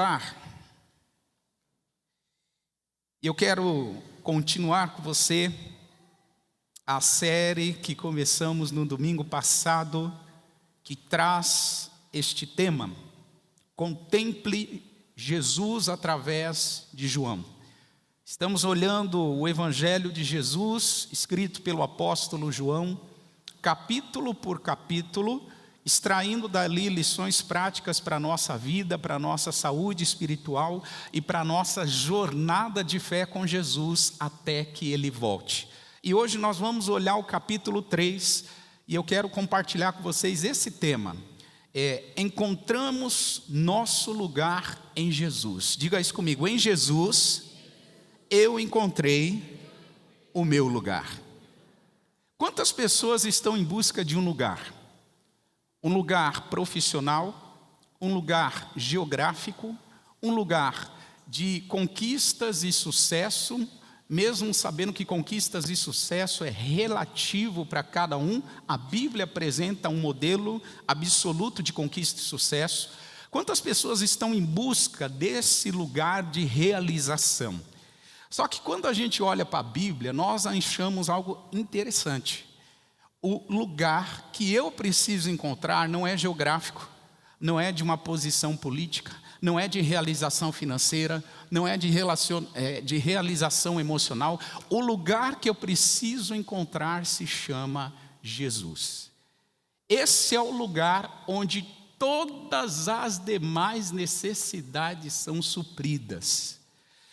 Ah, eu quero continuar com você a série que começamos no domingo passado, que traz este tema: contemple Jesus através de João. Estamos olhando o Evangelho de Jesus, escrito pelo apóstolo João, capítulo por capítulo, extraindo dali lições práticas para a nossa vida, para a nossa saúde espiritual e para a nossa jornada de fé com Jesus até que Ele volte. E hoje nós vamos olhar o capítulo 3 e eu quero compartilhar com vocês esse tema. Encontramos nosso lugar em Jesus. Diga isso comigo: em Jesus eu encontrei o meu lugar. Quantas pessoas estão em busca de um lugar? Um lugar profissional, um lugar geográfico, um lugar de conquistas e sucesso, mesmo sabendo que conquistas e sucesso é relativo para cada um. A Bíblia apresenta um modelo absoluto de conquista e sucesso. Quantas pessoas estão em busca desse lugar de realização? Só que quando a gente olha para a Bíblia, nós achamos algo interessante. O lugar que eu preciso encontrar não é geográfico, não é de uma posição política, não é de realização financeira, não é de realização emocional. O lugar que eu preciso encontrar se chama Jesus. Esse é o lugar onde todas as demais necessidades são supridas.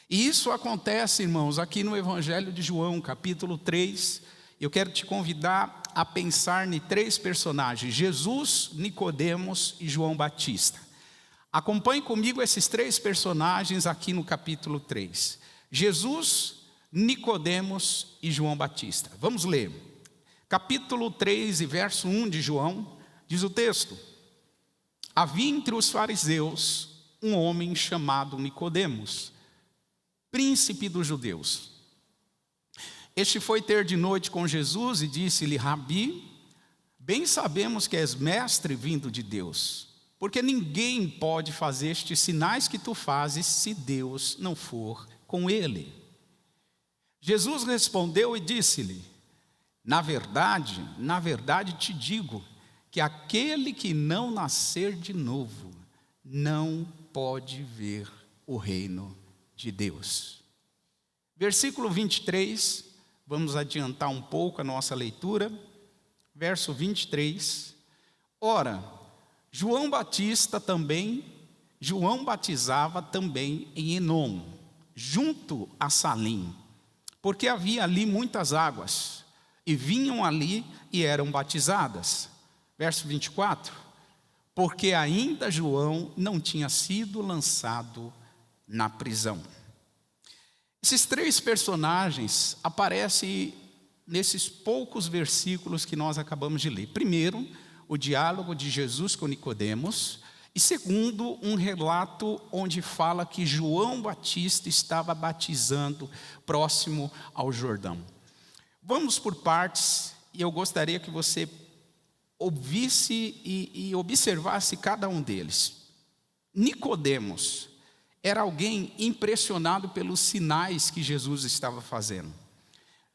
E isso acontece, irmãos, aqui no Evangelho de João, capítulo 3. Eu quero te convidar a pensar em 3 personagens: Jesus, Nicodemos e João Batista. Acompanhe comigo esses 3 personagens aqui no capítulo 3. Jesus, Nicodemos e João Batista. Vamos ler. Capítulo 3 e verso 1 de João, diz o texto: havia entre os fariseus um homem chamado Nicodemos, príncipe dos judeus. Este foi ter de noite com Jesus e disse-lhe: Rabi, bem sabemos que és mestre vindo de Deus, porque ninguém pode fazer estes sinais que tu fazes se Deus não for com ele. Jesus respondeu e disse-lhe: na verdade te digo que aquele que não nascer de novo não pode ver o reino de Deus. Versículo 23, vamos adiantar um pouco a nossa leitura. Verso 23. Ora, João batizava também em Enom, junto a Salim, porque havia ali muitas águas, e vinham ali e eram batizadas. Verso 24. Porque ainda João não tinha sido lançado na prisão. Esses 3 personagens aparecem nesses poucos versículos que nós acabamos de ler. Primeiro, o diálogo de Jesus com Nicodemos. E segundo, um relato onde fala que João Batista estava batizando próximo ao Jordão. Vamos por partes, e eu gostaria que você ouvisse e observasse cada um deles. Nicodemos era alguém impressionado pelos sinais que Jesus estava fazendo.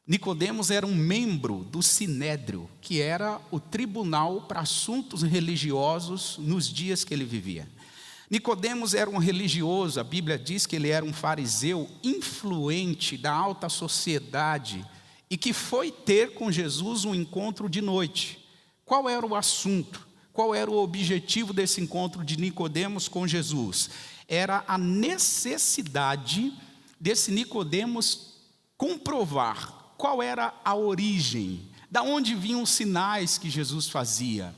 Nicodemos era um membro do Sinédrio, que era o tribunal para assuntos religiosos nos dias que ele vivia. Nicodemos era um religioso, a Bíblia diz que ele era um fariseu influente da alta sociedade e que foi ter com Jesus um encontro de noite. Qual era o assunto? Qual era o objetivo desse encontro de Nicodemos com Jesus? Era a necessidade desse Nicodemos comprovar qual era a origem, da onde vinham os sinais que Jesus fazia.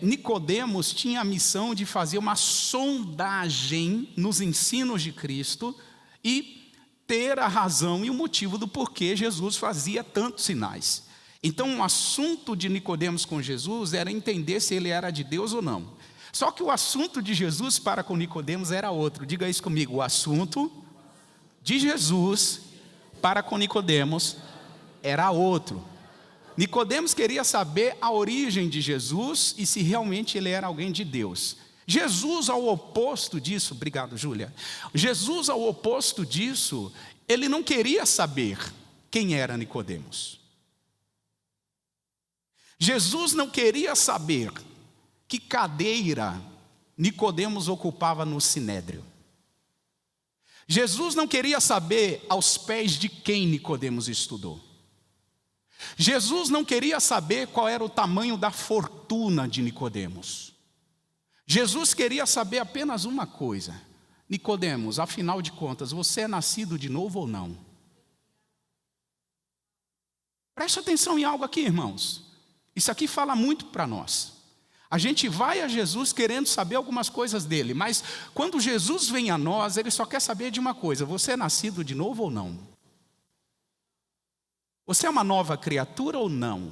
Nicodemos tinha a missão de fazer uma sondagem nos ensinos de Cristo e ter a razão e o motivo do porquê Jesus fazia tantos sinais. Então, o assunto de Nicodemos com Jesus era entender se ele era de Deus ou não. Só que o assunto de Jesus para com Nicodemos era outro. Diga isso comigo: o assunto de Jesus para com Nicodemos era outro. Nicodemos queria saber a origem de Jesus e se realmente ele era alguém de Deus. Jesus, ao oposto disso, obrigado, Júlia. Jesus, ao oposto disso, ele não queria saber quem era Nicodemos. Jesus não queria saber que cadeira Nicodemos ocupava no sinédrio. Jesus não queria saber aos pés de quem Nicodemos estudou. Jesus não queria saber qual era o tamanho da fortuna de Nicodemos. Jesus queria saber apenas uma coisa: Nicodemos, afinal de contas, você é nascido de novo ou não? Preste atenção em algo aqui, irmãos. Isso aqui fala muito para nós. A gente vai a Jesus querendo saber algumas coisas dele, mas quando Jesus vem a nós, ele só quer saber de uma coisa: você é nascido de novo ou não? Você é uma nova criatura ou não?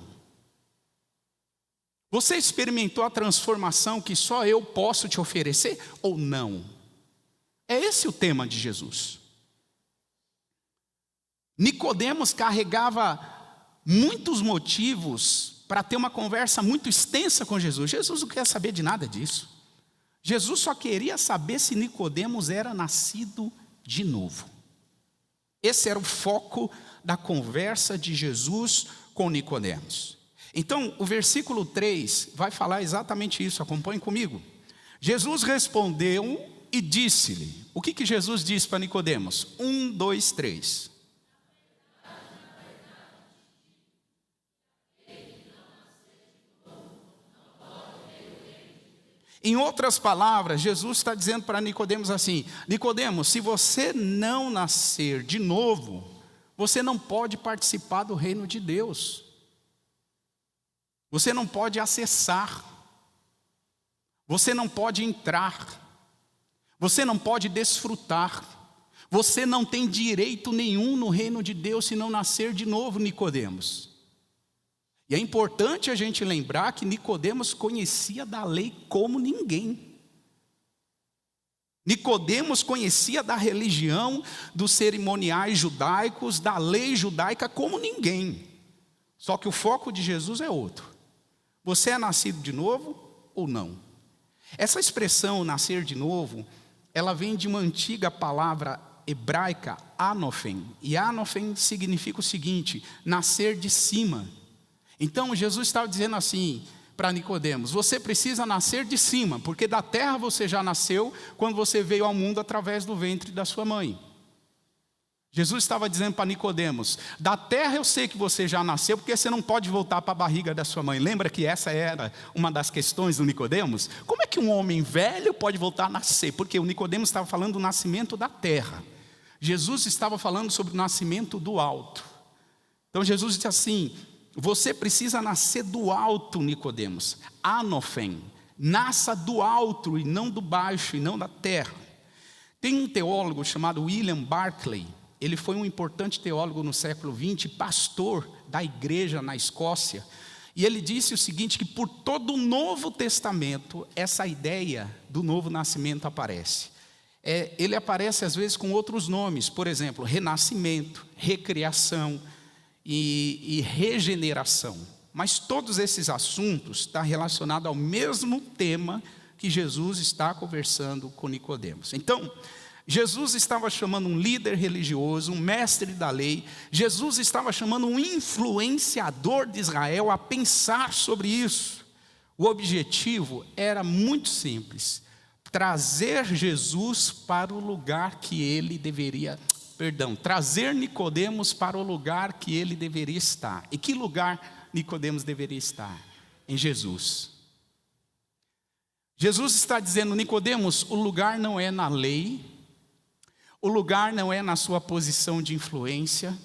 Você experimentou a transformação que só eu posso te oferecer ou não? É esse o tema de Jesus. Nicodemos carregava muitos motivos para ter uma conversa muito extensa com Jesus. Jesus não quer saber de nada disso. Jesus só queria saber se Nicodemos era nascido de novo. Esse era o foco da conversa de Jesus com Nicodemos. Então, o versículo 3 vai falar exatamente isso, acompanhe comigo. Jesus respondeu e disse-lhe. O que Jesus disse para Nicodemos? 1, 2, 3. Em outras palavras, Jesus está dizendo para Nicodemos assim: Nicodemos, se você não nascer de novo, você não pode participar do reino de Deus. Você não pode acessar. Você não pode entrar. Você não pode desfrutar. Você não tem direito nenhum no reino de Deus se não nascer de novo, Nicodemos. E é importante a gente lembrar que Nicodemos conhecia da lei como ninguém. Nicodemos conhecia da religião, dos cerimoniais judaicos, da lei judaica como ninguém. Só que o foco de Jesus é outro. Você é nascido de novo ou não? Essa expressão nascer de novo, ela vem de uma antiga palavra hebraica, anophen. E anophen significa o seguinte: nascer de cima. Então Jesus estava dizendo assim para Nicodemos: você precisa nascer de cima, porque da terra você já nasceu quando você veio ao mundo através do ventre da sua mãe. Jesus estava dizendo para Nicodemos: da terra eu sei que você já nasceu, porque você não pode voltar para a barriga da sua mãe. Lembra que essa era uma das questões do Nicodemos? Como é que um homem velho pode voltar a nascer? Porque o Nicodemos estava falando do nascimento da terra. Jesus estava falando sobre o nascimento do alto. Então Jesus disse assim: você precisa nascer do alto, Nicodemos. Anophen. Nasça do alto e não do baixo e não da terra. Tem um teólogo chamado William Barclay. Ele foi um importante teólogo no século XX, pastor da igreja na Escócia. E ele disse o seguinte, que por todo o Novo Testamento, essa ideia do novo nascimento aparece. Ele aparece às vezes com outros nomes, por exemplo, renascimento, recriação e regeneração. Mas todos esses assuntos estão relacionados ao mesmo tema que Jesus está conversando com Nicodemos. Então, Jesus estava chamando um líder religioso, um mestre da lei. Jesus estava chamando um influenciador de Israel a pensar sobre isso. O objetivo era muito simples: trazer Jesus para o lugar que ele deveria, trazer Nicodemos para o lugar que ele deveria estar. E que lugar Nicodemos deveria estar? Em Jesus. Jesus está dizendo: Nicodemos, o lugar não é na lei. O lugar não é na sua posição de influência.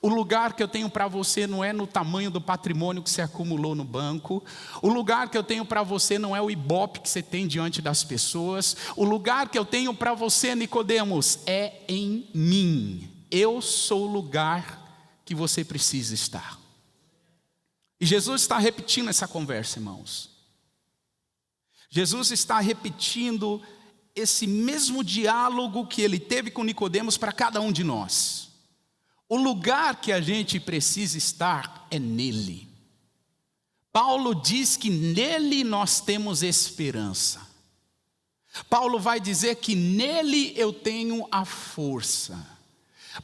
O lugar que eu tenho para você não é no tamanho do patrimônio que você acumulou no banco. O lugar que eu tenho para você não é o ibope que você tem diante das pessoas. O lugar que eu tenho para você, Nicodemos, é em mim. Eu sou o lugar que você precisa estar. E Jesus está repetindo essa conversa, irmãos. Jesus está repetindo esse mesmo diálogo que ele teve com Nicodemos para cada um de nós. O lugar que a gente precisa estar é nele. Paulo diz que nele nós temos esperança. Paulo vai dizer que nele eu tenho a força.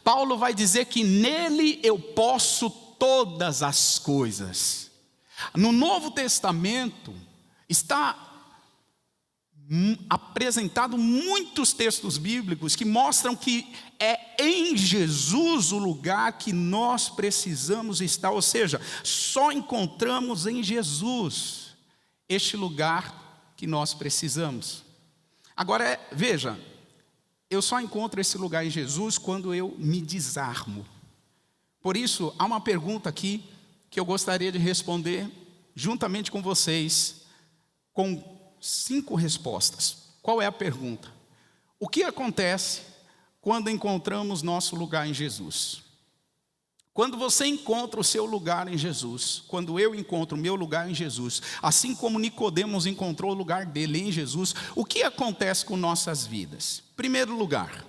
Paulo vai dizer que nele eu posso todas as coisas. No Novo Testamento está apresentado muitos textos bíblicos que mostram que é em Jesus o lugar que nós precisamos estar, ou seja, só encontramos em Jesus este lugar que nós precisamos. Agora, veja, eu só encontro esse lugar em Jesus quando eu me desarmo. Por isso, há uma pergunta aqui que eu gostaria de responder juntamente com vocês, com 5 respostas. Qual é a pergunta? O que acontece quando encontramos nosso lugar em Jesus? Quando você encontra o seu lugar em Jesus, quando eu encontro o meu lugar em Jesus, assim como Nicodemos encontrou o lugar dele em Jesus, o que acontece com nossas vidas? Em primeiro lugar,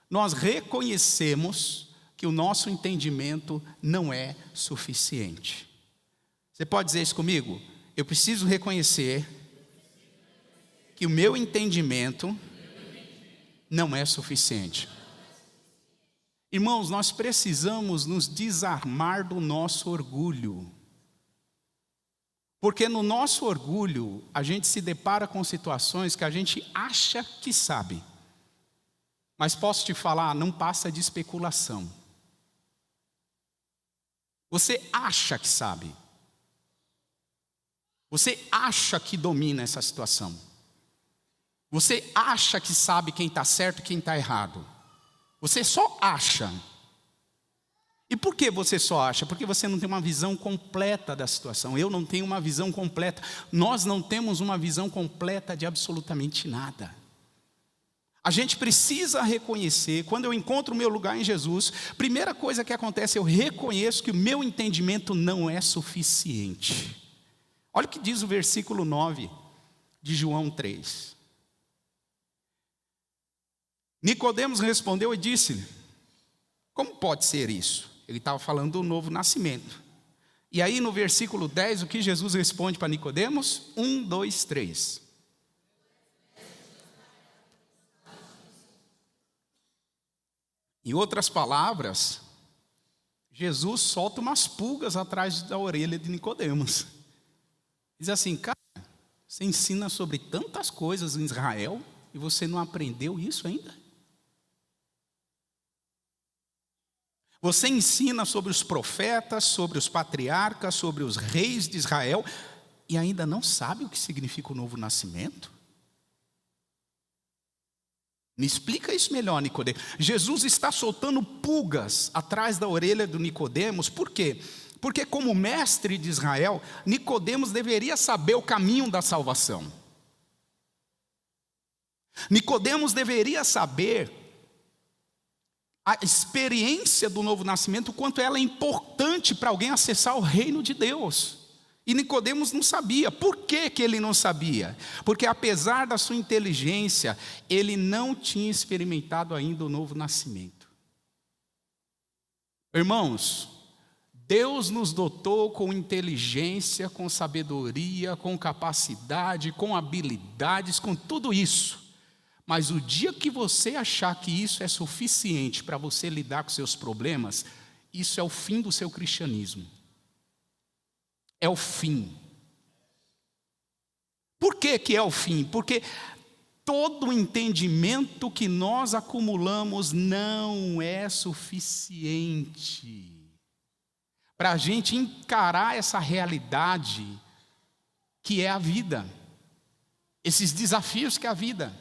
nós reconhecemos que o nosso entendimento não é suficiente. Você pode dizer isso comigo? Eu preciso reconhecer que o meu entendimento não é suficiente. Irmãos, nós precisamos nos desarmar do nosso orgulho. Porque no nosso orgulho, a gente se depara com situações que a gente acha que sabe. Mas posso te falar, não passa de especulação. Você acha que sabe. Você acha que domina essa situação. Você acha que sabe quem está certo e quem está errado. Você só acha. E por que você só acha? Porque você não tem uma visão completa da situação. Eu não tenho uma visão completa. Nós não temos uma visão completa de absolutamente nada. A gente precisa reconhecer, quando eu encontro o meu lugar em Jesus, primeira coisa que acontece, eu reconheço que o meu entendimento não é suficiente. Olha o que diz o versículo 9 de João 3. Nicodemos respondeu e disse-lhe: como pode ser isso? Ele estava falando do novo nascimento. E aí no versículo 10, o que Jesus responde para Nicodemos? 1, 2, 3. Em outras palavras, Jesus solta umas pulgas atrás da orelha de Nicodemos. Diz assim: cara, você ensina sobre tantas coisas em Israel e você não aprendeu isso ainda? Você ensina sobre os profetas, sobre os patriarcas, sobre os reis de Israel e ainda não sabe o que significa o novo nascimento? Me explica isso melhor, Nicodemos. Jesus está soltando pulgas atrás da orelha do Nicodemos. Por quê? Porque como mestre de Israel, Nicodemos deveria saber o caminho da salvação. Nicodemos deveria saber a experiência do novo nascimento, o quanto ela é importante para alguém acessar o reino de Deus. E Nicodemos não sabia. Por que que ele não sabia? Porque apesar da sua inteligência, ele não tinha experimentado ainda o novo nascimento. Irmãos, Deus nos dotou com inteligência, com sabedoria, com capacidade, com habilidades, com tudo isso. Mas o dia que você achar que isso é suficiente para você lidar com seus problemas, isso é o fim do seu cristianismo. É o fim. Por que que é o fim? Porque todo o entendimento que nós acumulamos não é suficiente para a gente encarar essa realidade que é a vida, esses desafios que é a vida.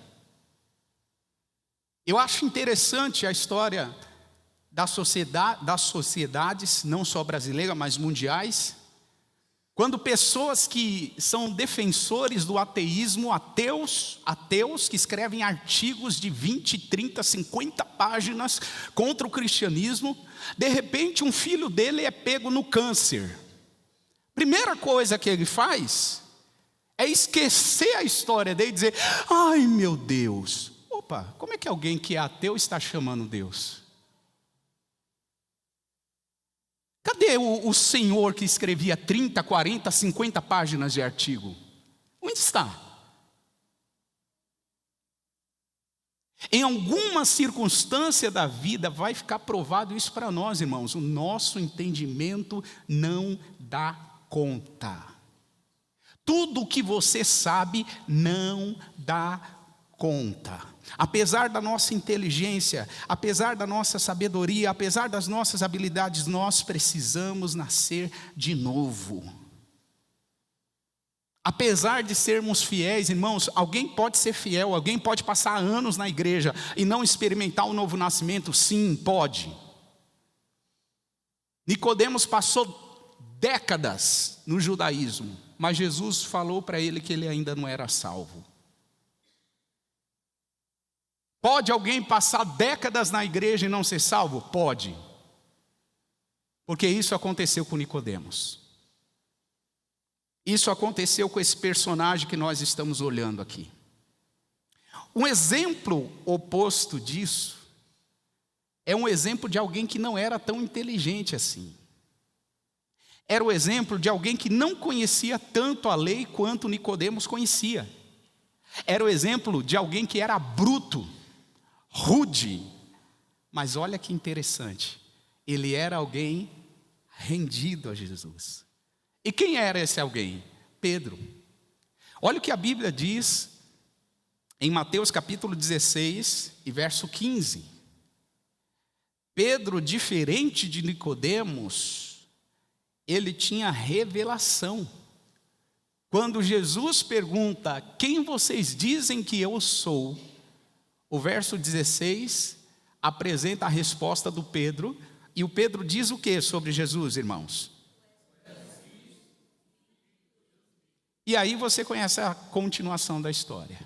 Eu acho interessante a história das sociedades, não só brasileiras, mas mundiais, quando pessoas que são defensores do ateísmo, ateus que escrevem artigos de 20, 30, 50 páginas contra o cristianismo, de repente um filho dele é pego no câncer. Primeira coisa que ele faz é esquecer a história dele e dizer: ai meu Deus, opa, como é que alguém que é ateu está chamando Deus? Cadê o senhor que escrevia 30, 40, 50 páginas de artigo? Onde está? Em alguma circunstância da vida vai ficar provado isso para nós, irmãos. O nosso entendimento não dá conta. Tudo o que você sabe não dá conta. Apesar da nossa inteligência, apesar da nossa sabedoria, apesar das nossas habilidades, nós precisamos nascer de novo. Apesar de sermos fiéis, irmãos, alguém pode ser fiel, alguém pode passar anos na igreja e não experimentar o novo nascimento? Sim, pode. Nicodemos passou décadas no judaísmo, mas Jesus falou para ele que ele ainda não era salvo. Pode alguém passar décadas na igreja e não ser salvo? Pode. Porque isso aconteceu com Nicodemos. Isso aconteceu com esse personagem que nós estamos olhando aqui. Um exemplo oposto disso é um exemplo de alguém que não era tão inteligente assim. Era o exemplo de alguém que não conhecia tanto a lei quanto Nicodemos conhecia. Era o exemplo de alguém que era bruto, rude. Mas olha que interessante, ele era alguém rendido a Jesus. E quem era esse alguém? Pedro. Olha o que a Bíblia diz em Mateus capítulo 16 e verso 15. Pedro, diferente de Nicodemos, ele tinha revelação. Quando Jesus pergunta: quem vocês dizem que eu sou? O verso 16 apresenta a resposta do Pedro. E o Pedro diz o que sobre Jesus, irmãos? E aí você conhece a continuação da história.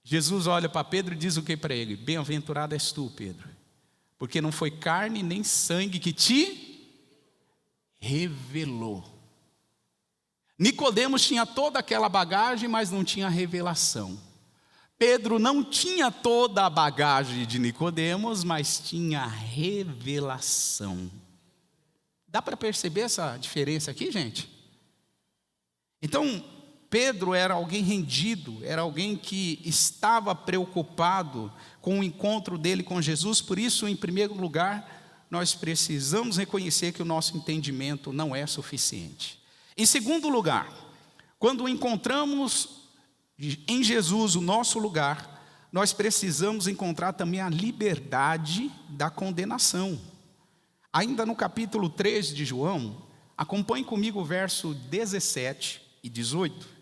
Jesus olha para Pedro e diz o que para ele? Bem-aventurado és tu, Pedro, porque não foi carne nem sangue que te revelou. Nicodemos tinha toda aquela bagagem, mas não tinha revelação. Pedro não tinha toda a bagagem de Nicodemos, mas tinha revelação. Dá para perceber essa diferença aqui, gente? Então, Pedro era alguém rendido, era alguém que estava preocupado com o encontro dele com Jesus. Por isso, em primeiro lugar, nós precisamos reconhecer que o nosso entendimento não é suficiente. Em segundo lugar, quando encontramos em Jesus o nosso lugar, nós precisamos encontrar também a liberdade da condenação. Ainda no capítulo 3 de João, acompanhe comigo o verso 17 e 18.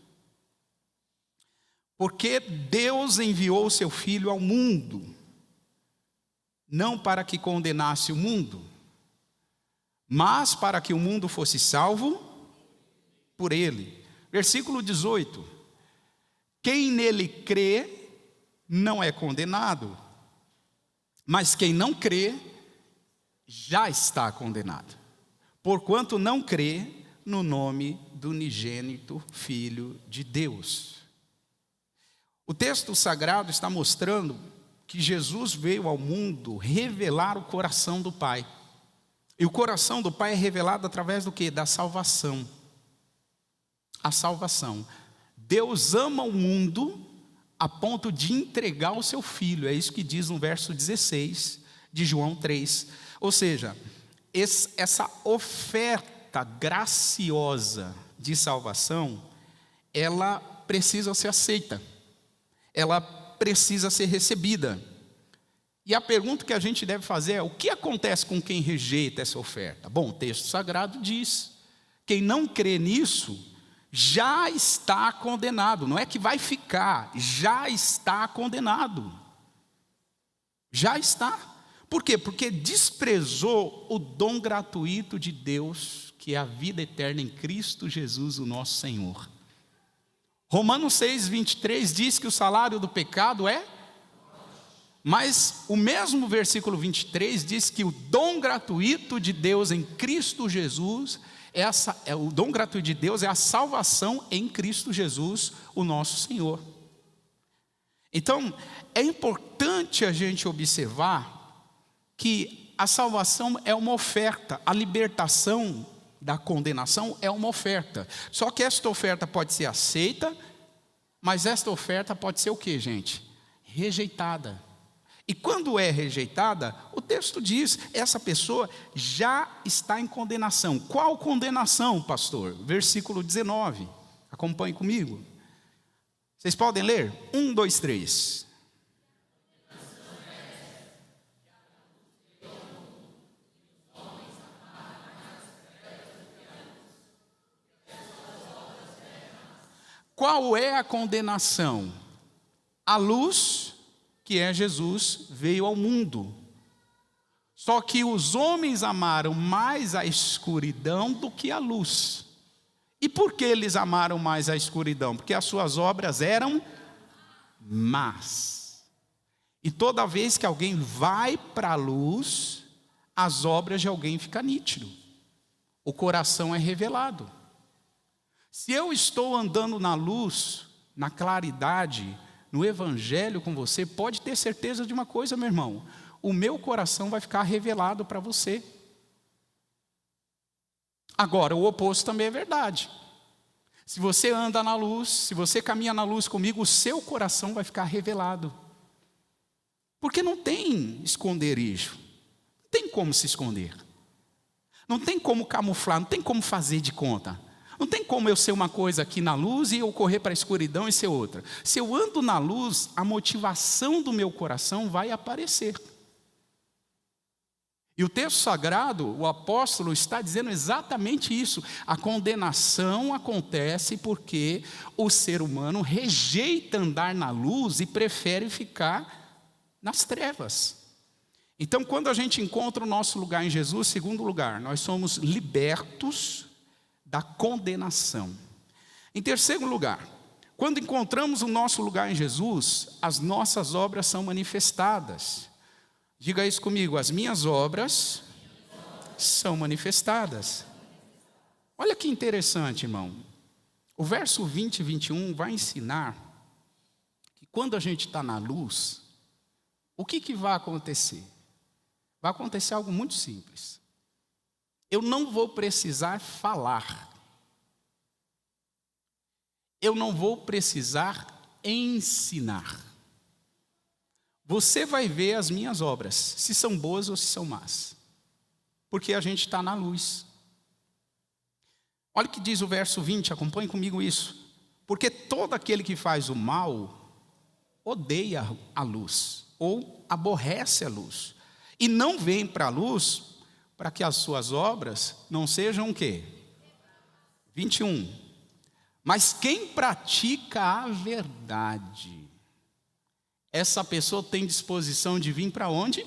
Porque Deus enviou o seu Filho ao mundo, não para que condenasse o mundo, mas para que o mundo fosse salvo por ele. Versículo 18. Quem nele crê não é condenado, mas quem não crê já está condenado, porquanto não crê no nome do unigênito Filho de Deus. O texto sagrado está mostrando que Jesus veio ao mundo revelar o coração do Pai. E o coração do Pai é revelado através do quê? Da salvação. A salvação. Deus ama o mundo a ponto de entregar o seu Filho. É isso que diz no verso 16 de João 3. Ou seja, essa oferta graciosa de salvação, ela precisa ser aceita. Ela precisa ser recebida. E a pergunta que a gente deve fazer é: o que acontece com quem rejeita essa oferta? Bom, o texto sagrado diz: quem não crê nisso já está condenado. Não é que vai ficar, já está condenado. Já está. Por quê? Porque desprezou o dom gratuito de Deus, que é a vida eterna em Cristo Jesus, o nosso Senhor. Romanos 6, 23 diz que o salário do pecado é... Mas o mesmo versículo 23 diz que o dom gratuito de Deus em Cristo Jesus, o dom gratuito de Deus é a salvação em Cristo Jesus, o nosso Senhor. Então, é importante a gente observar que a salvação é uma oferta, a libertação da condenação é uma oferta. Só que esta oferta pode ser aceita, mas esta oferta pode ser o quê, gente? Rejeitada. E quando é rejeitada, o texto diz, essa pessoa já está em condenação. Qual condenação, pastor? Versículo 19. Acompanhe comigo. Vocês podem ler? 1, 2, 3. Qual é a condenação? A luz, que é Jesus, veio ao mundo. Só que os homens amaram mais a escuridão do que a luz. E por que eles amaram mais a escuridão? Porque as suas obras eram más. E toda vez que alguém vai para a luz, as obras de alguém ficam nítidas. O coração é revelado. Se eu estou andando na luz, na claridade, no evangelho com você, pode ter certeza de uma coisa, meu irmão. O meu coração vai ficar revelado para você. Agora, o oposto também é verdade. Se você anda na luz, se você caminha na luz comigo, o seu coração vai ficar revelado. Porque não tem esconderijo. Não tem como se esconder. Não tem como camuflar, não tem como fazer de conta. Não tem como eu ser uma coisa aqui na luz e eu correr para a escuridão e ser outra. Se eu ando na luz, a motivação do meu coração vai aparecer. E o texto sagrado, o apóstolo está dizendo exatamente isso. A condenação acontece porque o ser humano rejeita andar na luz e prefere ficar nas trevas. Então, quando a gente encontra o nosso lugar em Jesus, segundo lugar, nós somos libertos da condenação. Em terceiro lugar, quando encontramos o nosso lugar em Jesus, as nossas obras são manifestadas. Diga isso comigo, as minhas obras são manifestadas. Olha que interessante, irmão. O verso 20 e 21 vai ensinar que quando a gente está na luz, o que vai acontecer? Vai acontecer algo muito simples. Eu não vou precisar falar. Eu não vou precisar ensinar. Você vai ver as minhas obras, se são boas ou se são más. Porque a gente está na luz. Olha o que diz o verso 20, acompanhe comigo isso. Porque todo aquele que faz o mal, odeia a luz, ou aborrece a luz. E não vem para a luz, para que as suas obras não sejam o quê? 21. Mas quem pratica a verdade, essa pessoa tem disposição de vir para onde?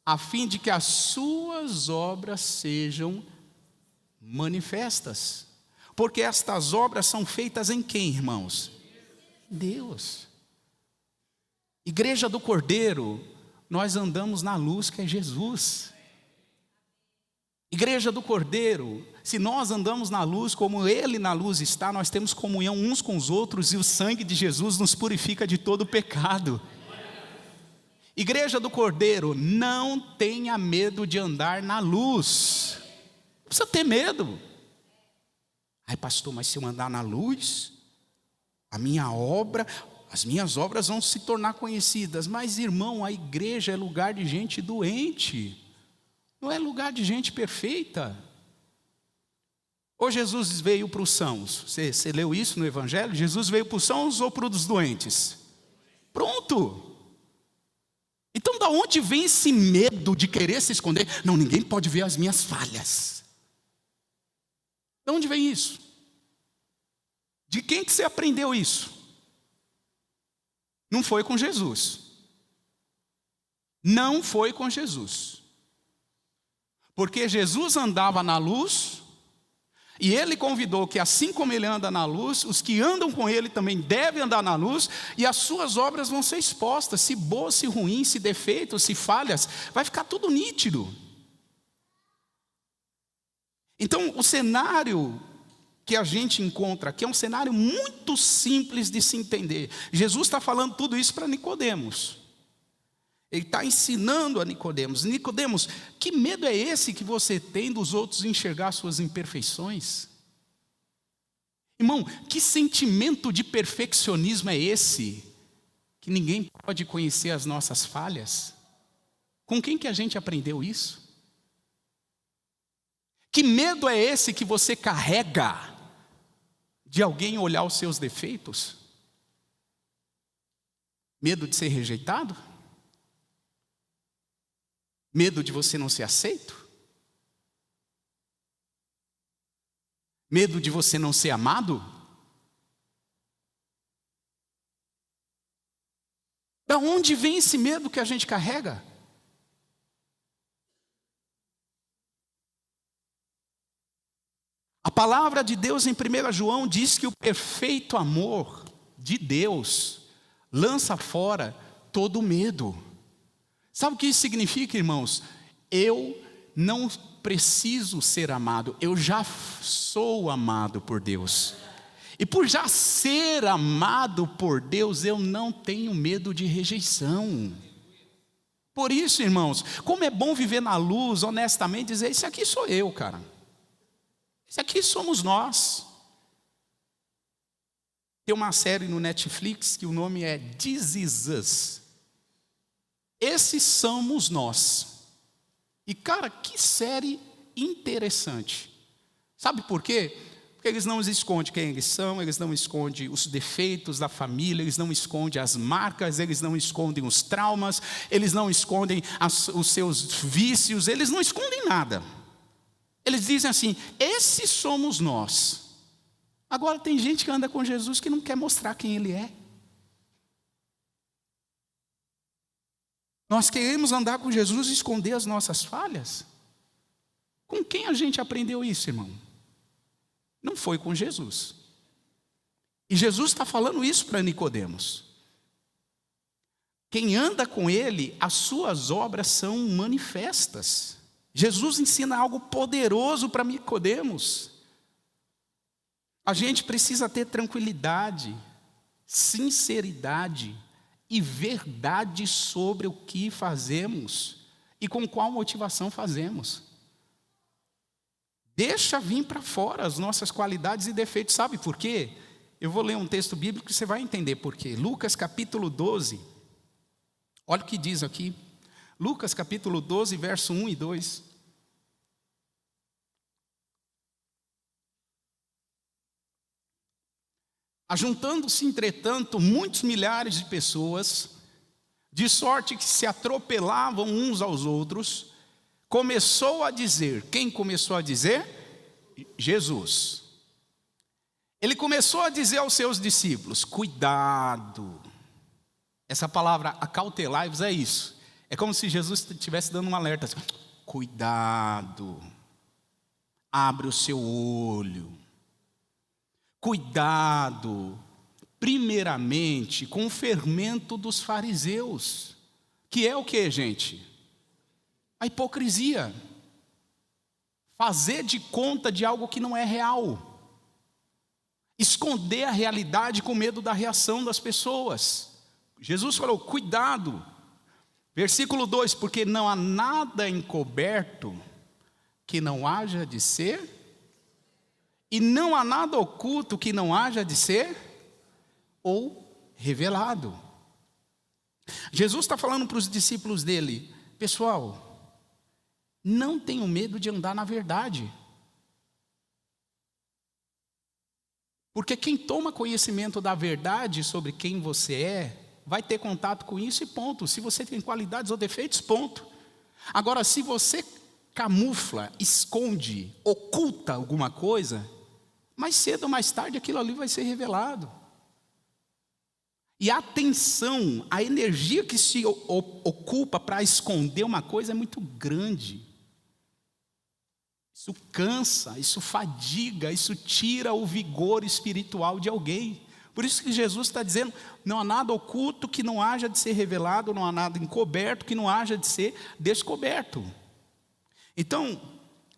A fim de que as suas obras sejam manifestas. Porque estas obras são feitas em quem, irmãos? Deus. Igreja do Cordeiro, nós andamos na luz que é Jesus. Igreja do Cordeiro, se nós andamos na luz como Ele na luz está, nós temos comunhão uns com os outros e o sangue de Jesus nos purifica de todo pecado. Igreja do Cordeiro, não tenha medo de andar na luz. Não precisa ter medo. Ai, pastor, mas se eu andar na luz, as minhas obras vão se tornar conhecidas. Mas, irmão, a igreja é lugar de gente doente. Não é lugar de gente perfeita. Ou Jesus veio para os sãos? Você leu isso no Evangelho? Jesus veio para os sãos ou para os doentes? Pronto. Então, da onde vem esse medo de querer se esconder? Não, ninguém pode ver as minhas falhas. De onde vem isso? De quem que você aprendeu isso? Não foi com Jesus. Não foi com Jesus. Porque Jesus andava na luz, e Ele convidou que assim como Ele anda na luz, os que andam com Ele também devem andar na luz, e as suas obras vão ser expostas, se boas, se ruins, se defeitos, se falhas, vai ficar tudo nítido. Então, o cenário que a gente encontra aqui é um cenário muito simples de se entender. Jesus está falando tudo isso para Nicodemos. Ele está ensinando a Nicodemos. Nicodemos, que medo é esse que você tem dos outros enxergar suas imperfeições? Irmão, que sentimento de perfeccionismo é esse? que ninguém pode conhecer as nossas falhas? Com quem que a gente aprendeu isso? Que medo é esse que você carrega de alguém olhar os seus defeitos? Medo de ser rejeitado? Medo de você não ser aceito? Medo de você não ser amado? Da onde vem esse medo que a gente carrega? A palavra de Deus em 1 João diz que o perfeito amor de Deus lança fora todo medo. Sabe o que isso significa, irmãos? Eu não preciso ser amado, eu já sou amado por Deus. E por já ser amado por Deus, eu não tenho medo de rejeição. Por isso, irmãos, como é bom viver na luz, honestamente, dizer, esse aqui sou eu, cara. Esse aqui somos nós. Tem uma série no Netflix que o nome é This Is Us. Esses somos nós. E cara, que série interessante. Sabe por quê? Porque eles não escondem quem eles são, eles não escondem os defeitos da família, eles não escondem as marcas, eles não escondem os traumas, eles não escondem os seus vícios, eles não escondem nada. Eles dizem assim, esses somos nós. Agora tem gente que anda com Jesus que não quer mostrar quem Ele é. Nós queremos andar com Jesus e esconder as nossas falhas? Com quem a gente aprendeu isso, irmão? Não foi com Jesus. E Jesus está falando isso para Nicodemos. Quem anda com Ele, as suas obras são manifestas. Jesus ensina algo poderoso para Nicodemos. A gente precisa ter tranquilidade, sinceridade e verdade sobre o que fazemos e com qual motivação fazemos. Deixa vir para fora as nossas qualidades e defeitos. Sabe por quê? Eu vou ler um texto bíblico que você vai entender por quê. Lucas capítulo 12. Olha o que diz aqui. Lucas capítulo 12, verso 1 e 2. Ajuntando-se, entretanto, muitos milhares de pessoas, de sorte que se atropelavam uns aos outros, começou a dizer, quem começou a dizer? Jesus. Ele começou a dizer aos seus discípulos, cuidado. Essa palavra acautelai-vos é isso. É como se Jesus estivesse dando um alerta. Assim, cuidado. Abre o seu olho. Cuidado. Primeiramente com o fermento dos fariseus. Que é o que, gente? A hipocrisia. Fazer de conta de algo que não é real. Esconder a realidade com medo da reação das pessoas. Jesus falou, cuidado. Versículo 2, porque não há nada encoberto que não haja de ser, e não há nada oculto que não haja de ser, ou revelado. Jesus está falando para os discípulos dele, pessoal, não tenham medo de andar na verdade. Porque quem toma conhecimento da verdade sobre quem você é, vai ter contato com isso e ponto. Se você tem qualidades ou defeitos, ponto. Agora, se você camufla, esconde, oculta alguma coisa, mais cedo ou mais tarde aquilo ali vai ser revelado. E a tensão, a energia que se ocupa para esconder uma coisa é muito grande. Isso cansa, isso fadiga, isso tira o vigor espiritual de alguém. Por isso que Jesus está dizendo, não há nada oculto que não haja de ser revelado, não há nada encoberto que não haja de ser descoberto. Então,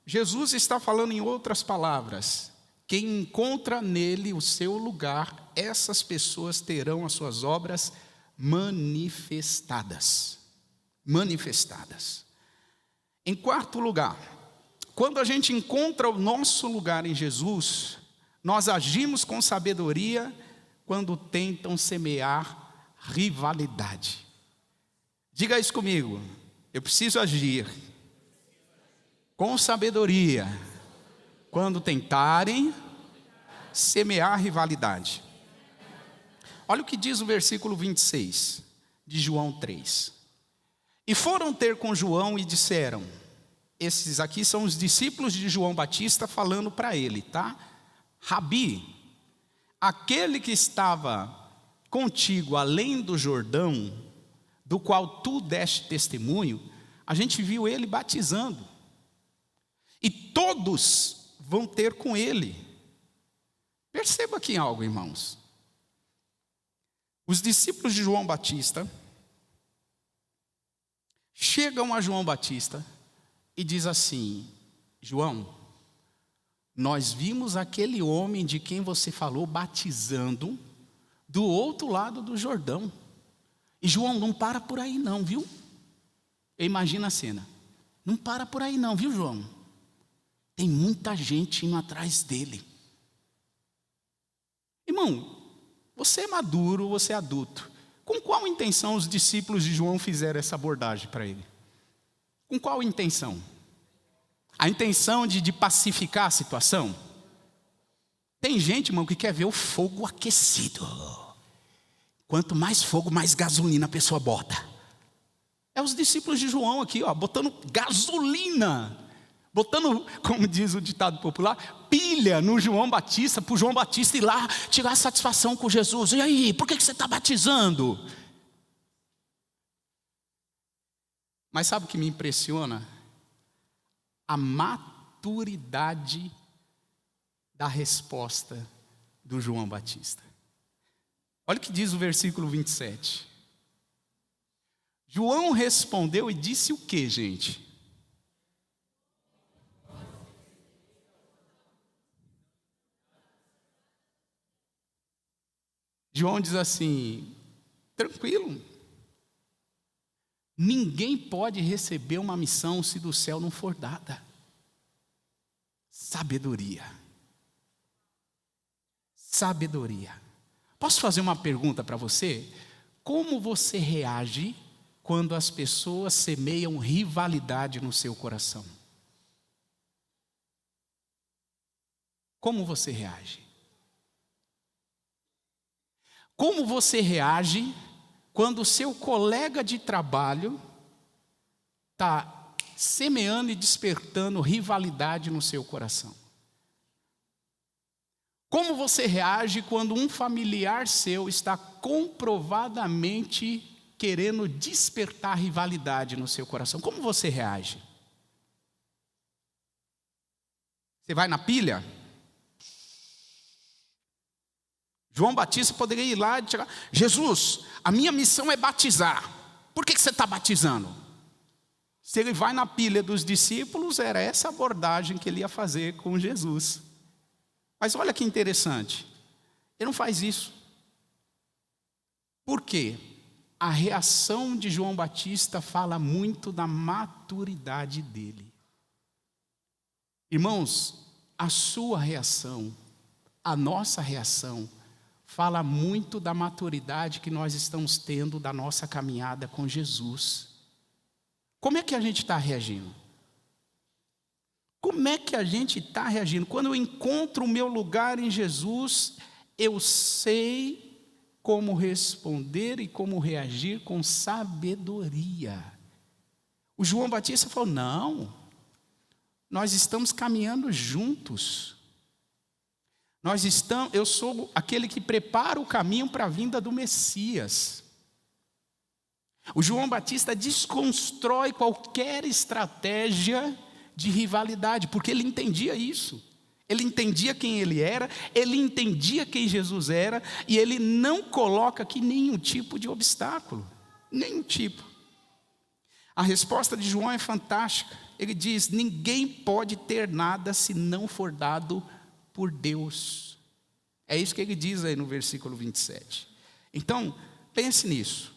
Jesus está falando em outras palavras, quem encontra nele o seu lugar, essas pessoas terão as suas obras manifestadas. Manifestadas. Em quarto lugar, quando a gente encontra o nosso lugar em Jesus, nós agimos com sabedoria quando tentam semear rivalidade. Diga isso comigo. Eu preciso agir com sabedoria quando tentarem semear rivalidade. Olha o que diz o versículo 26 de João 3. E foram ter com João e disseram, esses aqui são os discípulos de João Batista falando para ele, tá? Rabi, aquele que estava contigo além do Jordão, do qual tu deste testemunho, a gente viu ele batizando. E todos vão ter com ele. Perceba aqui algo, irmãos. Os discípulos de João Batista chegam a João Batista e diz assim, João, nós vimos aquele homem de quem você falou batizando do outro lado do Jordão. E João, não para por aí não, viu? Eu imagino a cena. Não para por aí não, viu, João? Tem muita gente indo atrás dele. Irmão, você é maduro, você é adulto. Com qual intenção os discípulos de João fizeram essa abordagem para ele? Com qual intenção? A intenção de pacificar a situação? Tem gente, irmão, que quer ver o fogo aquecido. Quanto mais fogo, mais gasolina a pessoa bota. É os discípulos de João aqui, ó, botando gasolina. Botando, como diz o ditado popular, pilha no João Batista, para o João Batista ir lá tirar satisfação com Jesus. E aí, por que você está batizando? Mas sabe o que me impressiona? A maturidade da resposta do João Batista. Olha o que diz o versículo 27. João respondeu e disse o que, gente? João diz assim, tranquilo. Ninguém pode receber uma missão se do céu não for dada. Sabedoria. Sabedoria. Posso fazer uma pergunta para você? Como você reage quando as pessoas semeiam rivalidade no seu coração? Como você reage? Como você reage quando o seu colega de trabalho está semeando e despertando rivalidade no seu coração? Como você reage quando um familiar seu está comprovadamente querendo despertar rivalidade no seu coração? Como você reage? Você vai na pilha? João Batista poderia ir lá e chegar, Jesus, a minha missão é batizar. Por que você está batizando? Se ele vai na pilha dos discípulos, era essa abordagem que ele ia fazer com Jesus. Mas olha que interessante, ele não faz isso. Por quê? A reação de João Batista fala muito da maturidade dele. Irmãos, a sua reação, a nossa reação, fala muito da maturidade que nós estamos tendo da nossa caminhada com Jesus. Como é que a gente está reagindo? Como é que a gente está reagindo? Quando eu encontro o meu lugar em Jesus, eu sei como responder e como reagir com sabedoria. O João Batista falou, não, nós estamos caminhando juntos. Eu sou aquele que prepara o caminho para a vinda do Messias. O João Batista desconstrói qualquer estratégia de rivalidade, porque ele entendia isso. Ele entendia quem ele era, ele entendia quem Jesus era, e ele não coloca aqui nenhum tipo de obstáculo. Nenhum tipo. A resposta de João é fantástica. Ele diz, ninguém pode ter nada se não for dado por Deus. É isso que ele diz aí no versículo 27. Então, pense nisso.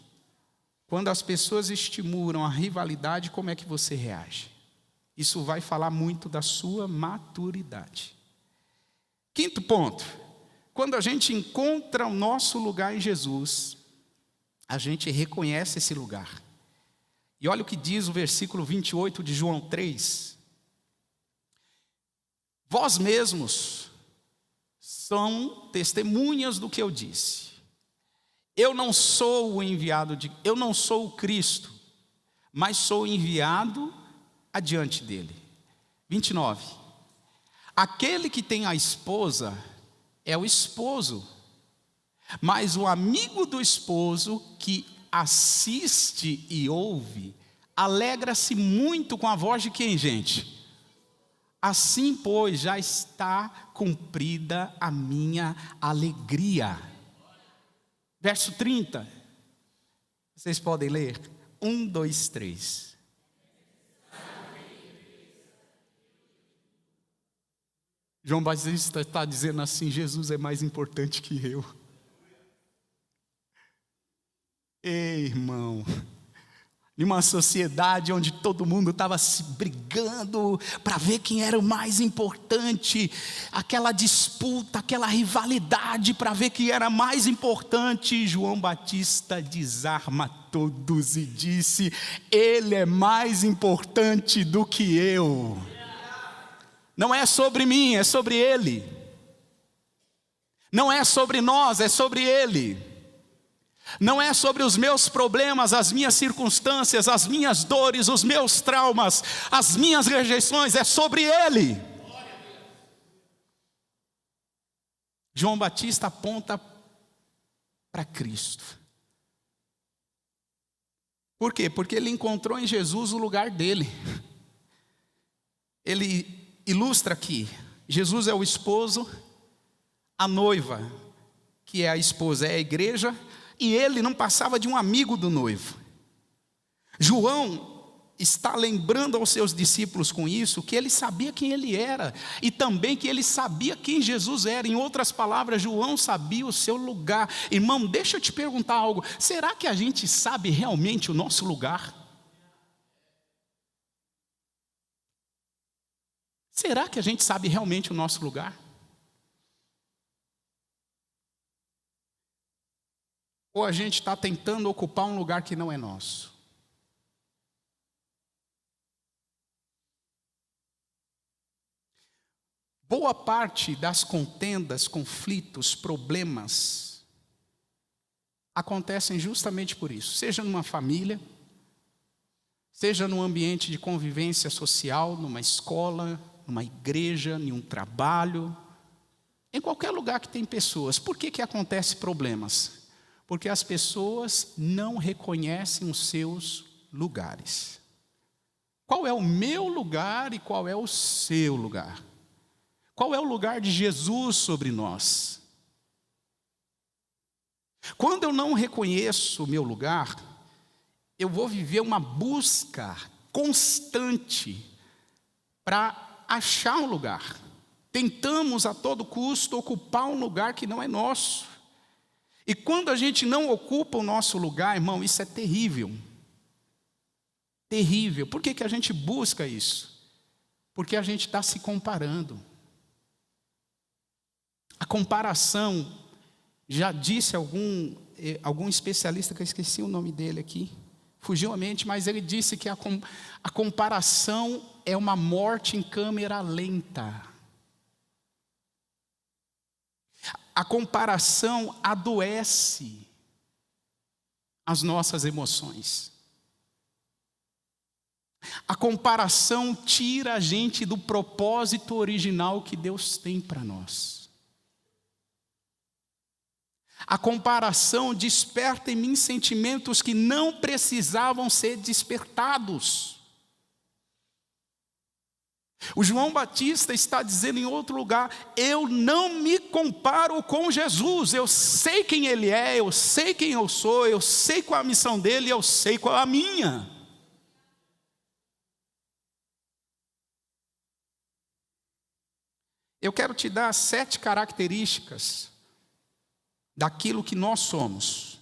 Quando as pessoas estimulam a rivalidade, como é que você reage? Isso vai falar muito da sua maturidade. Quinto ponto. Quando a gente encontra o nosso lugar em Jesus, a gente reconhece esse lugar. E olha o que diz o versículo 28 de João 3. Vós mesmos são testemunhas do que eu disse. Eu não sou eu não sou o Cristo, mas sou enviado adiante dele. 29. Aquele que tem a esposa é o esposo, mas o amigo do esposo que assiste e ouve, alegra-se muito com a voz de quem, gente? Assim, pois, já está cumprida a minha alegria. Verso 30. Vocês podem ler? 1, 2, 3. João Batista está dizendo assim: Jesus é mais importante que eu. Ei, irmão, em uma sociedade onde todo mundo estava se brigando para ver quem era o mais importante, aquela disputa, aquela rivalidade para ver quem era mais importante, João Batista desarma todos e disse: ele é mais importante do que eu. Não é sobre mim, é sobre ele. Não é sobre nós, é sobre ele. Não é sobre os meus problemas, as minhas circunstâncias, as minhas dores, os meus traumas, as minhas rejeições, é sobre ele. João Batista aponta para Cristo. Por quê? Porque ele encontrou em Jesus o lugar dele. Ele ilustra aqui: Jesus é o esposo, a noiva, que é a esposa, é a igreja, e ele não passava de um amigo do noivo. João está lembrando aos seus discípulos com isso que ele sabia quem ele era e também que ele sabia quem Jesus era. Em outras palavras, João sabia o seu lugar. Irmão, deixa eu te perguntar algo: será que a gente sabe realmente o nosso lugar? Será que a gente sabe realmente o nosso lugar? Ou a gente está tentando ocupar um lugar que não é nosso? Boa parte das contendas, conflitos, problemas acontecem justamente por isso. Seja numa família, seja num ambiente de convivência social, numa escola, numa igreja, em um trabalho, em qualquer lugar que tem pessoas. Por que acontecem problemas? Porque as pessoas não reconhecem os seus lugares. Qual é o meu lugar e qual é o seu lugar? Qual é o lugar de Jesus sobre nós? Quando eu não reconheço o meu lugar, eu vou viver uma busca constante para achar um lugar. Tentamos a todo custo ocupar um lugar que não é nosso. E quando a gente não ocupa o nosso lugar, irmão, isso é terrível. Terrível. Por que a gente busca isso? Porque a gente está se comparando. A comparação, já disse algum especialista, que eu esqueci o nome dele aqui, fugiu a mente, mas ele disse que a comparação é uma morte em câmera lenta. A comparação adoece as nossas emoções. A comparação tira a gente do propósito original que Deus tem para nós. A comparação desperta em mim sentimentos que não precisavam ser despertados. O João Batista está dizendo em outro lugar: eu não me comparo com Jesus, eu sei quem ele é, eu sei quem eu sou, eu sei qual é a missão dele, eu sei qual é a minha. Eu quero te dar 7 características daquilo que nós somos.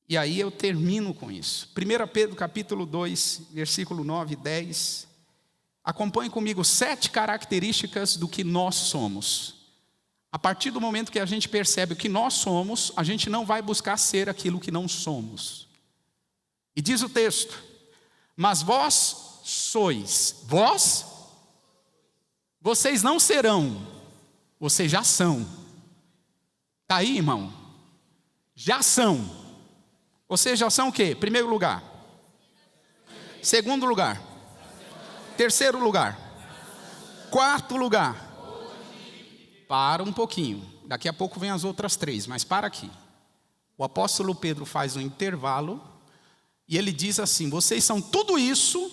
E aí eu termino com isso. 1 Pedro capítulo 2, versículo 9 e 10. Acompanhe comigo 7 características do que nós somos. A partir do momento que a gente percebe o que nós somos, a gente não vai buscar ser aquilo que não somos. E diz o texto: mas vós sois, vocês não serão, vocês já são. Está aí, irmão? Já são. Vocês já são o quê? Primeiro lugar. Segundo lugar. Terceiro lugar. Quarto lugar. Para um pouquinho. Daqui a pouco vem as outras três, mas para aqui. O apóstolo Pedro faz um intervalo e ele diz assim: vocês são tudo isso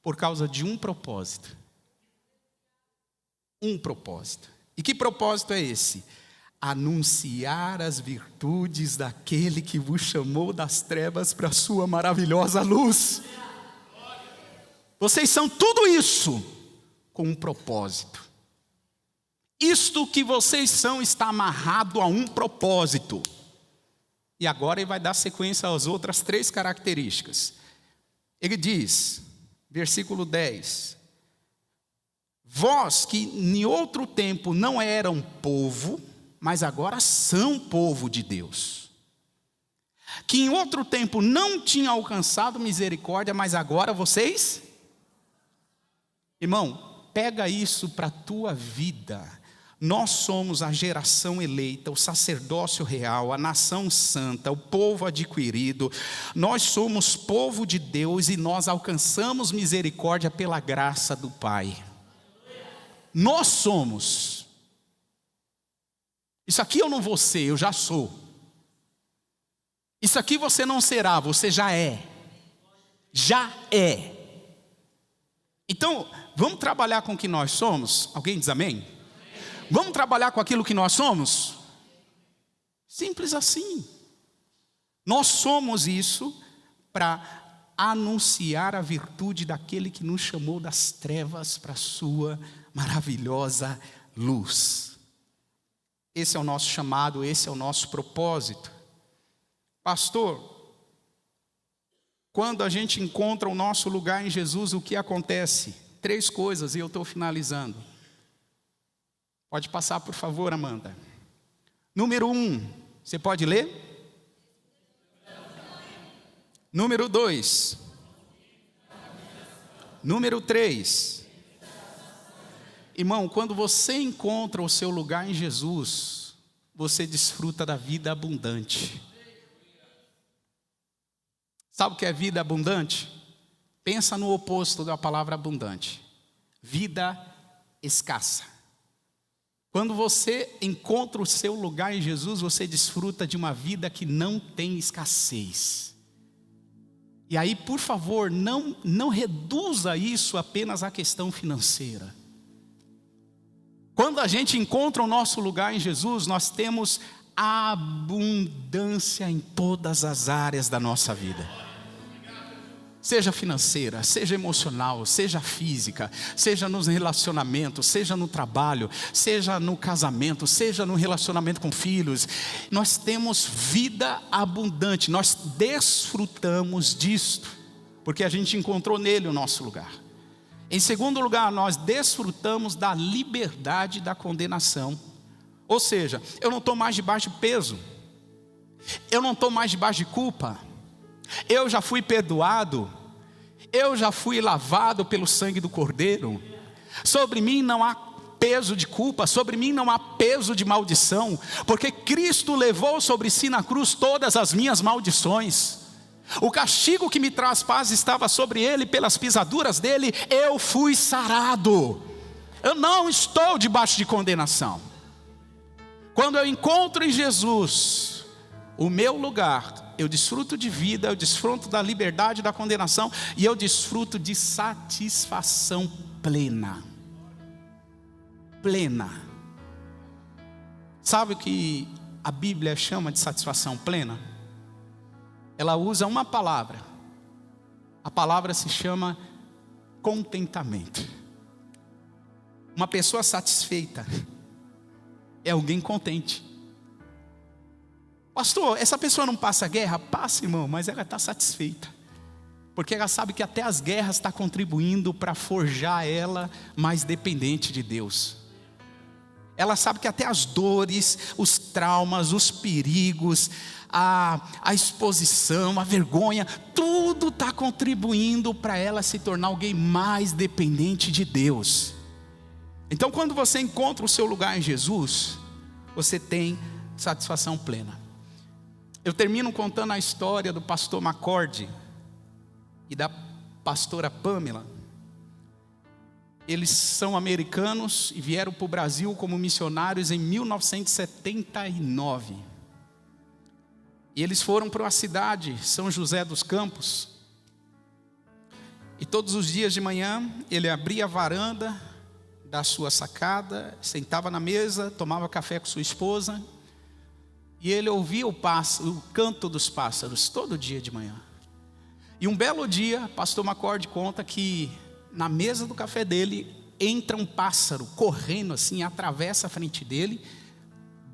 por causa de um propósito. Um propósito. E que propósito é esse? Anunciar as virtudes daquele que vos chamou das trevas para a sua maravilhosa luz. Vocês são tudo isso com um propósito. Isto que vocês são está amarrado a um propósito. E agora ele vai dar sequência às outras três características. Ele diz, versículo 10: vós que em outro tempo não eram povo, mas agora são povo de Deus. Que em outro tempo não tinham alcançado misericórdia, mas agora vocês... Irmão, pega isso para a tua vida. Nós somos a geração eleita, o sacerdócio real, a nação santa, o povo adquirido. Nós somos povo de Deus e nós alcançamos misericórdia pela graça do Pai. Nós somos. Isso aqui eu não vou ser, eu já sou. Isso aqui você não será, você já é. Já é. Então, vamos trabalhar com o que nós somos? Alguém diz amém? Vamos trabalhar com aquilo que nós somos? Simples assim. Nós somos isso para anunciar a virtude daquele que nos chamou das trevas para a sua maravilhosa luz. Esse é o nosso chamado, esse é o nosso propósito. Pastor, quando a gente encontra o nosso lugar em Jesus, o que acontece? 3 coisas e eu estou finalizando. Pode passar, por favor, Amanda. Número 1, você pode ler? Número 2. Número 3. Irmão, quando você encontra o seu lugar em Jesus, você desfruta da vida abundante. Sabe o que é vida abundante? Pensa no oposto da palavra abundante. Vida escassa. Quando você encontra o seu lugar em Jesus, você desfruta de uma vida que não tem escassez. E aí, por favor, não reduza isso apenas à questão financeira. Quando a gente encontra o nosso lugar em Jesus, nós temos abundância em todas as áreas da nossa vida. Seja financeira, seja emocional, seja física, seja nos relacionamentos, seja no trabalho, seja no casamento, seja no relacionamento com filhos. Nós temos vida abundante, nós desfrutamos disto, porque a gente encontrou nele o nosso lugar. Em segundo lugar, nós desfrutamos da liberdade da condenação. Ou seja, eu não estou mais debaixo de peso, eu não estou mais debaixo de culpa. Eu já fui perdoado, eu já fui lavado pelo sangue do Cordeiro. Sobre mim não há peso de culpa, sobre mim não há peso de maldição, porque Cristo levou sobre si na cruz todas as minhas maldições. O castigo que me traz paz estava sobre ele, pelas pisaduras dele eu fui sarado. Eu não estou debaixo de condenação. Quando eu encontro em Jesus o meu lugar, eu desfruto de vida, eu desfruto da liberdade da condenação e eu desfruto de satisfação plena. Plena. Sabe o que a Bíblia chama de satisfação plena? Ela usa uma palavra. A palavra se chama contentamento. Uma pessoa satisfeita é alguém contente. Pastor, essa pessoa não passa guerra? Passa, irmão, mas ela está satisfeita. Porque ela sabe que até as guerras estão contribuindo para forjar ela mais dependente de Deus. Ela sabe que até as dores, os traumas, os perigos, a exposição, a vergonha, tudo está contribuindo para ela se tornar alguém mais dependente de Deus. Então, quando você encontra o seu lugar em Jesus, você tem satisfação plena. Eu termino contando a história do pastor McCord e da pastora Pamela. Eles são americanos e vieram para o Brasil como missionários em 1979. E eles foram para uma cidade, São José dos Campos. E todos os dias de manhã, ele abria a varanda da sua sacada, sentava na mesa, tomava café com sua esposa. E ele ouvia o canto dos pássaros todo dia de manhã. E um belo dia, pastor McCord conta que na mesa do café dele, entra um pássaro correndo assim, atravessa a frente dele,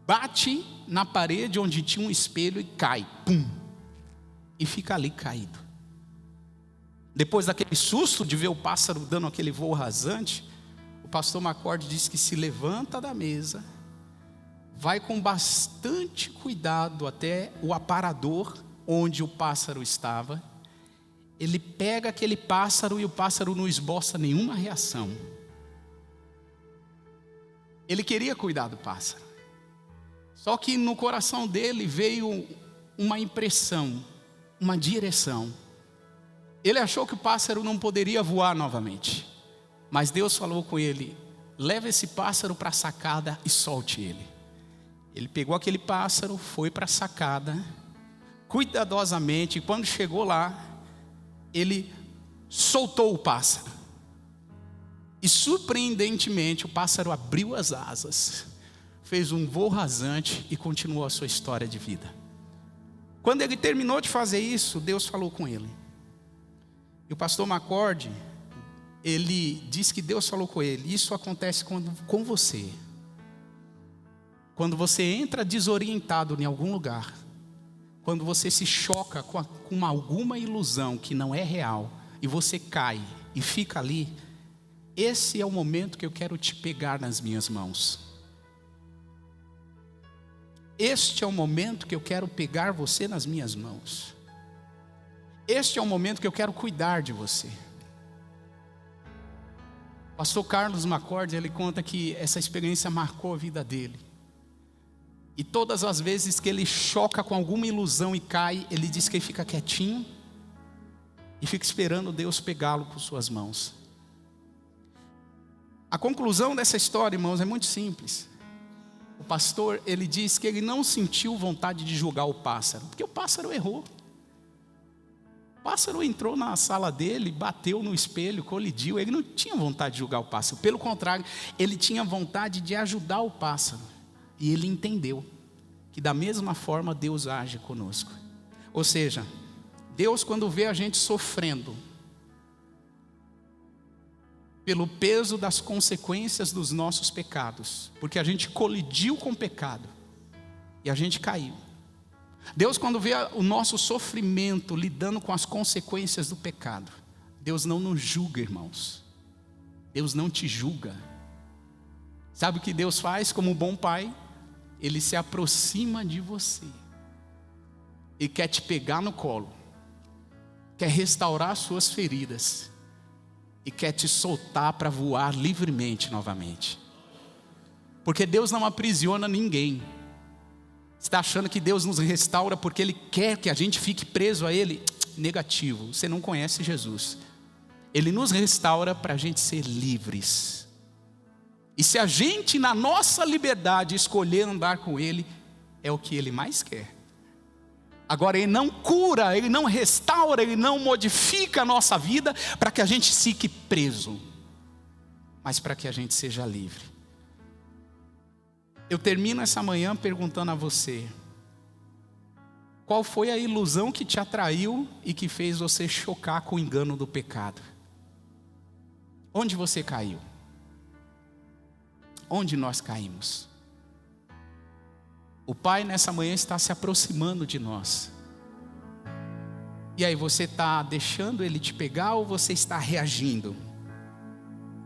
bate na parede onde tinha um espelho e cai, pum, e fica ali caído. Depois daquele susto de ver o pássaro dando aquele voo rasante, o pastor McCord disse que se levanta da mesa, vai com bastante cuidado até o aparador onde o pássaro estava. Ele pega aquele pássaro e o pássaro não esboça nenhuma reação. Ele queria cuidar do pássaro. Só que no coração dele veio uma impressão, uma direção. Ele achou que o pássaro não poderia voar novamente. Mas Deus falou com ele: leva esse pássaro para a sacada e solte ele. Ele pegou aquele pássaro, foi para a sacada, cuidadosamente, e quando chegou lá, ele soltou o pássaro. E surpreendentemente o pássaro abriu as asas, fez um voo rasante e continuou a sua história de vida. Quando ele terminou de fazer isso, Deus falou com ele. E o pastor McCord, ele disse que Deus falou com ele: isso acontece com você. Quando você entra desorientado em algum lugar, quando você se choca com alguma ilusão que não é real, e você cai e fica ali, esse é o momento que eu quero te pegar nas minhas mãos. Este é o momento que eu quero pegar você nas minhas mãos. Este é o momento que eu quero cuidar de você. Pastor Carlos McCord, ele conta que essa experiência marcou a vida dele. E todas as vezes que ele choca com alguma ilusão e cai, ele diz que ele fica quietinho e fica esperando Deus pegá-lo com suas mãos. A conclusão dessa história, irmãos, é muito simples. O pastor, ele diz que ele não sentiu vontade de julgar o pássaro, porque o pássaro errou. O pássaro entrou na sala dele, bateu no espelho, colidiu. Ele não tinha vontade de julgar o pássaro. Pelo contrário, ele tinha vontade de ajudar o pássaro. E ele entendeu que da mesma forma Deus age conosco. Ou seja, Deus, quando vê a gente sofrendo pelo peso das consequências dos nossos pecados, porque a gente colidiu com o pecado e a gente caiu. Deus, quando vê o nosso sofrimento lidando com as consequências do pecado, Deus não nos julga, irmãos. Deus não te julga. Sabe o que Deus faz como um bom pai? Ele se aproxima de você e quer te pegar no colo, quer restaurar suas feridas e quer te soltar para voar livremente novamente. Porque Deus não aprisiona ninguém. Você está achando que Deus nos restaura porque Ele quer que a gente fique preso a Ele? Negativo, você não conhece Jesus. Ele nos restaura para a gente ser livres. E se a gente, na nossa liberdade, escolher andar com Ele, é o que Ele mais quer. Agora, Ele não cura, Ele não restaura, Ele não modifica a nossa vida para que a gente fique preso, mas para que a gente seja livre. Eu termino essa manhã perguntando a você: qual foi a ilusão que te atraiu e que fez você chocar com o engano do pecado? Onde você caiu? Onde nós caímos? O Pai nessa manhã está se aproximando de nós. E aí, você está deixando Ele te pegar ou você está reagindo?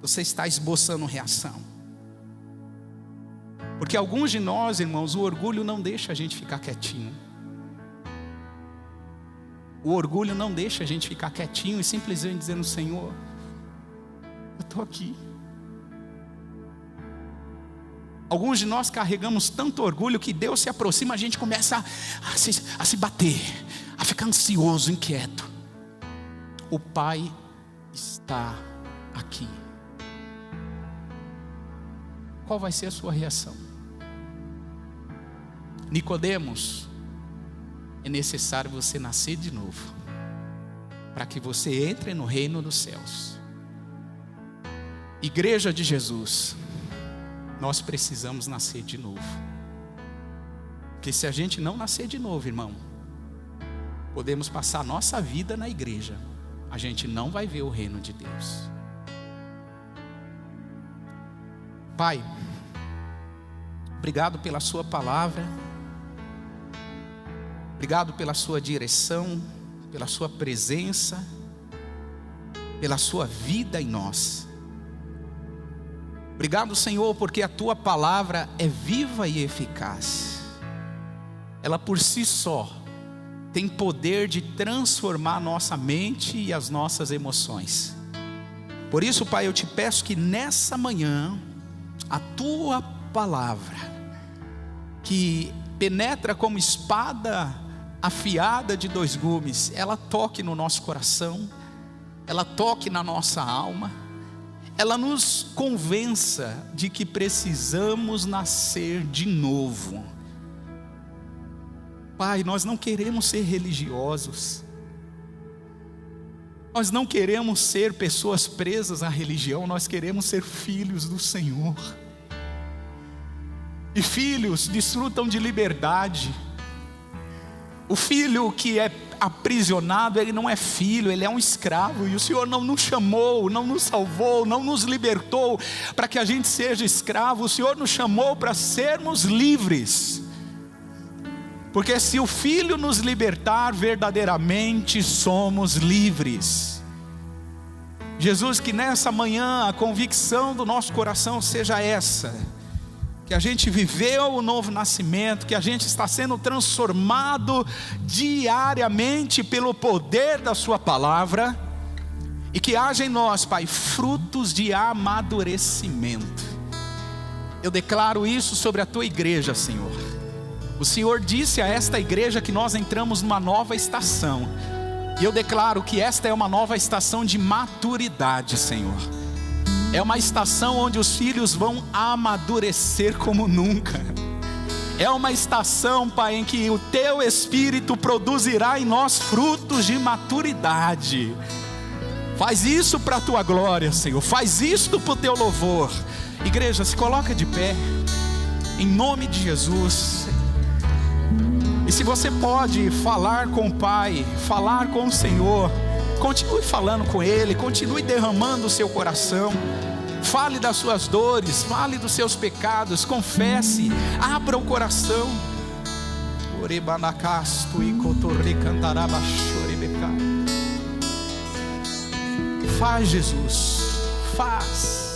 Você está esboçando reação? Porque alguns de nós, irmãos, o orgulho não deixa a gente ficar quietinho. O orgulho não deixa a gente ficar quietinho e simplesmente dizendo: Senhor, eu estou aqui. Alguns de nós carregamos tanto orgulho que Deus se aproxima, a gente começa a se bater, a ficar ansioso, inquieto. O Pai está aqui. Qual vai ser a sua reação? Nicodemos, é necessário você nascer de novo, para que você entre no reino dos céus. Igreja de Jesus, nós precisamos nascer de novo. Porque se a gente não nascer de novo, irmão, podemos passar nossa vida na igreja, a gente não vai ver o reino de Deus. Pai, obrigado pela sua palavra, obrigado pela sua direção, pela sua presença, pela sua vida em nós. Obrigado, Senhor, porque a tua palavra é viva e eficaz. Ela por si só tem poder de transformar a nossa mente e as nossas emoções. Por isso, Pai, eu te peço que nessa manhã a tua palavra, que penetra como espada afiada de 2 gumes, ela toque no nosso coração, ela toque na nossa alma, ela nos convença de que precisamos nascer de novo. Pai, nós não queremos ser religiosos, nós não queremos ser pessoas presas à religião, nós queremos ser filhos do Senhor. E filhos desfrutam de liberdade. O filho que é aprisionado, ele não é filho, ele é um escravo. E o Senhor não nos chamou, não nos salvou, não nos libertou para que a gente seja escravo. O Senhor nos chamou para sermos livres. Porque se o Filho nos libertar, verdadeiramente somos livres. Jesus, que nessa manhã a convicção do nosso coração seja essa: que a gente viveu o novo nascimento, que a gente está sendo transformado diariamente pelo poder da sua palavra, e que haja em nós, Pai, frutos de amadurecimento. Eu declaro isso sobre a tua igreja, Senhor. O Senhor disse a esta igreja que nós entramos numa nova estação, e eu declaro que esta é uma nova estação de maturidade, Senhor. É uma estação onde os filhos vão amadurecer como nunca. É uma estação, Pai, em que o teu Espírito produzirá em nós frutos de maturidade. Faz isso para a tua glória, Senhor. Faz isso para o teu louvor. Igreja, se coloca de pé, em nome de Jesus. E se você pode falar com o Pai, falar com o Senhor, continue falando com Ele, continue derramando o seu coração. Fale das suas dores, fale dos seus pecados, confesse, abra o coração. Faz, Jesus, faz.